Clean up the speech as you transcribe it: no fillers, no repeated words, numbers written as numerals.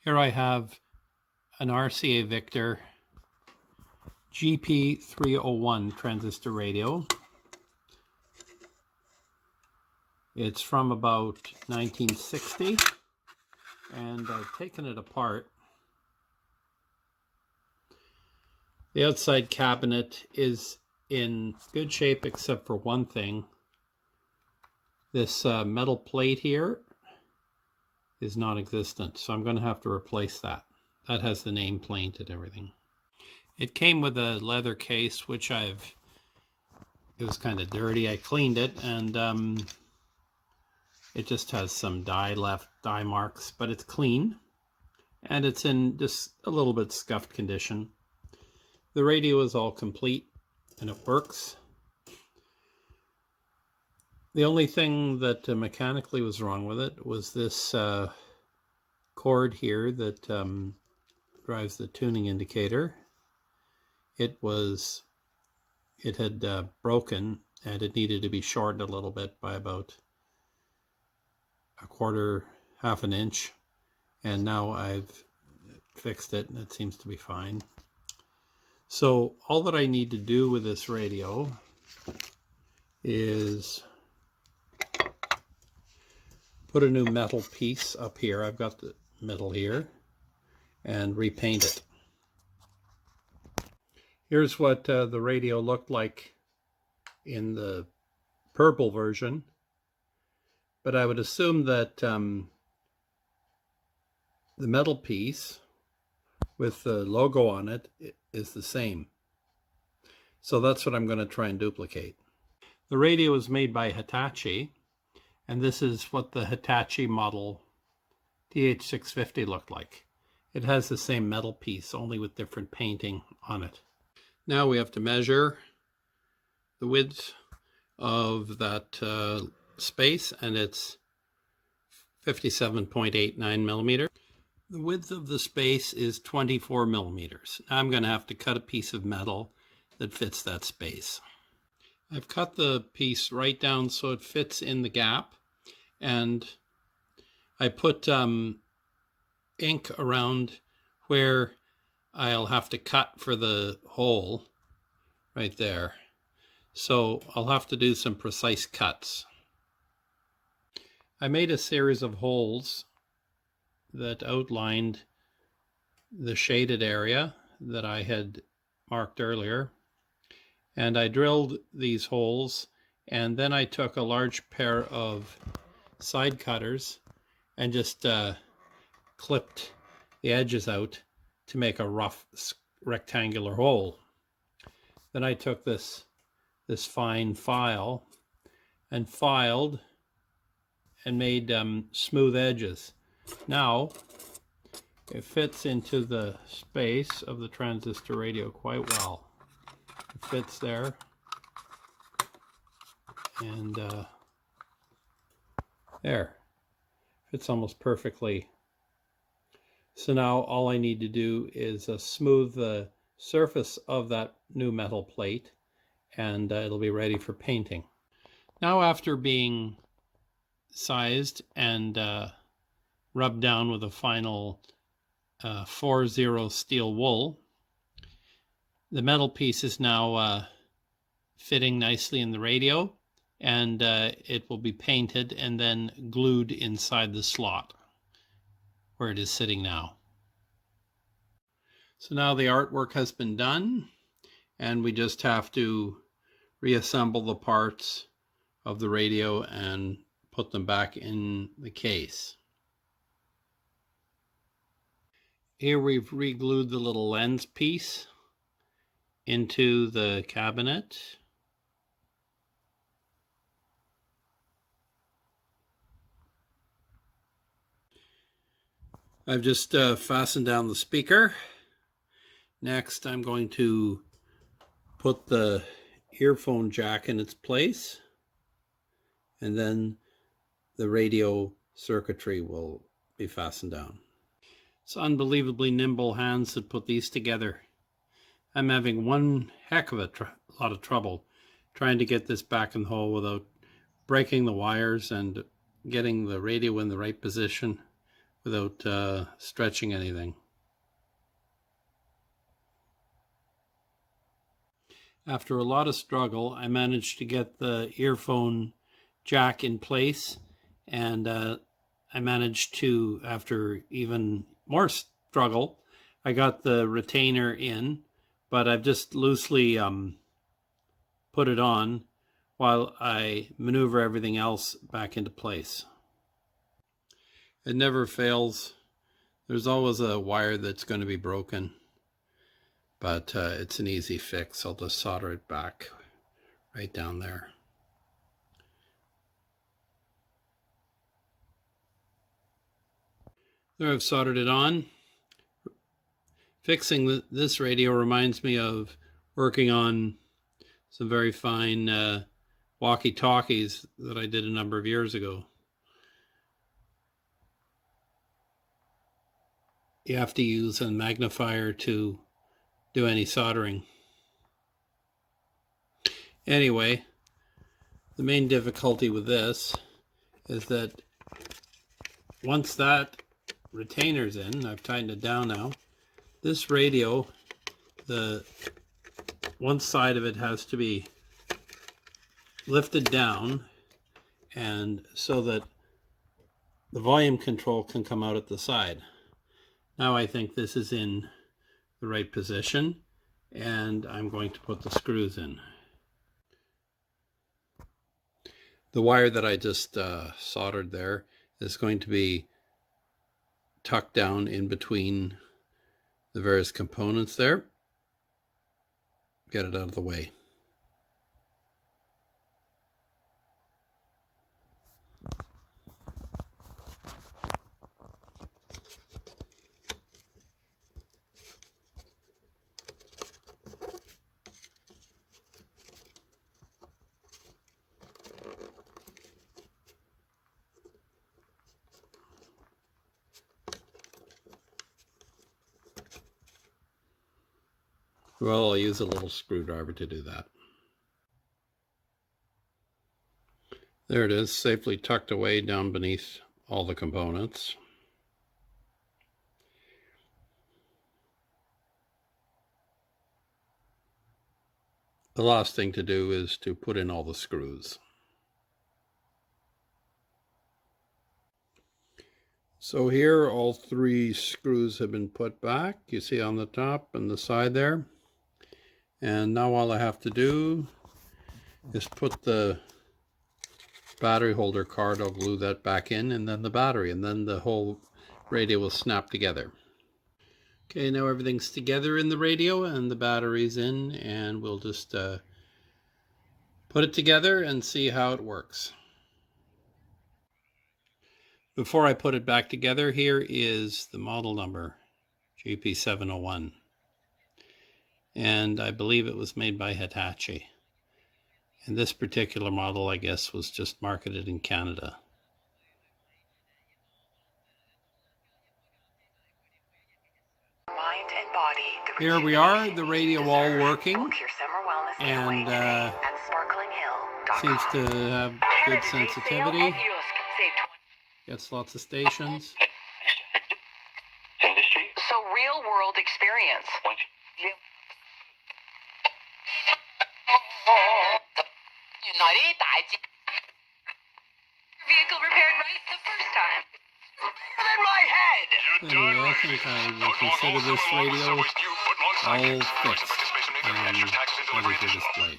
Here I have an RCA Victor GP301 transistor radio. It's from about 1960, and I've taken it apart. The outside cabinet is in good shape except for one thing. This metal plate here is non-existent, so I'm going to have to replace that. That has the name plate and everything. It came with a leather case, which it was kind of dirty. I cleaned it, and it just has some dye marks, but it's clean, and it's in just a little bit scuffed condition. The radio is all complete, and it works. The only thing that mechanically was wrong with it was this cord here that drives the tuning indicator. It had broken, and it needed to be shortened a little bit by about half an inch, and now I've fixed it and it seems to be fine. So all that I need to do with this radio is put a new metal piece up here. I've got the metal here, and repaint it. Here's what the radio looked like in the purple version, but I would assume that the metal piece with the logo on it is the same. So that's what I'm going to try and duplicate. The radio is made by Hitachi, and this is what the Hitachi model TH650 looked like. It has the same metal piece, only with different painting on it. Now we have to measure the width of that space, and it's 57.89 millimeters. The width of the space is 24 millimeters. Now I'm going to have to cut a piece of metal that fits that space. I've cut the piece right down so it fits in the gap, and I put ink around where I'll have to cut for the hole right there. So I'll have to do some precise cuts. I made a series of holes that outlined the shaded area that I had marked earlier, and I drilled these holes, and then I took a large pair of side cutters and just clipped the edges out to make a rough rectangular hole. Then I took this fine file and filed and made smooth edges. Now it fits into the space of the transistor radio quite well. It fits there, and there, fits almost perfectly. So now all I need to do is smooth the surface of that new metal plate, and it'll be ready for painting. Now, after being sized and rubbed down with a final 4-0 steel wool, the metal piece is now fitting nicely in the radio, and it will be painted and then glued inside the slot where it is sitting now. So now the artwork has been done, and we just have to reassemble the parts of the radio and put them back in the case. Here we've re-glued the little lens piece into the cabinet. I've just fastened down the speaker. Next, I'm going to put the earphone jack in its place, and then the radio circuitry will be fastened down. It's unbelievably nimble hands that put these together. I'm having one heck of a lot of trouble trying to get this back in the hole without breaking the wires and getting the radio in the right position without stretching anything. After a lot of struggle, I managed to get the earphone jack in place, and I managed to, after even more struggle, I got the retainer in, but I've just loosely put it on while I maneuver everything else back into place. It never fails. There's always a wire that's going to be broken, but it's an easy fix. I'll just solder it back right down there. There, I've soldered it on. Fixing this radio reminds me of working on some very fine walkie-talkies that I did a number of years ago. You have to use a magnifier to do any soldering. Anyway, the main difficulty with this is that once that retainer's in, I've tightened it down now, this radio, the one side of it has to be lifted down, and so that the volume control can come out at the side. Now I think this is in the right position, and I'm going to put the screws in. The wire that I just soldered there is going to be tucked down in between the various components there. Get it out of the way. Well, I'll use a little screwdriver to do that. There it is, safely tucked away down beneath all the components. The last thing to do is to put in all the screws. So here all 3 screws have been put back, you see on the top and the side there. And now all I have to do is put the battery holder card, I'll glue that back in, and then the battery, and then the whole radio will snap together. Okay, now everything's together in the radio and the battery's in, and we'll just put it together and see how it works. Before I put it back together, here is the model number, GP701. And I believe it was made by Hitachi. And this particular model, I guess, was just marketed in Canada. Mind and body, Here we are, the radio all working, and seems to have good sensitivity. Gets lots of stations. So real world experience. Vehicle repaired right the first time. In my head. Anyway, I think I will consider this radio all fixed and ready for display.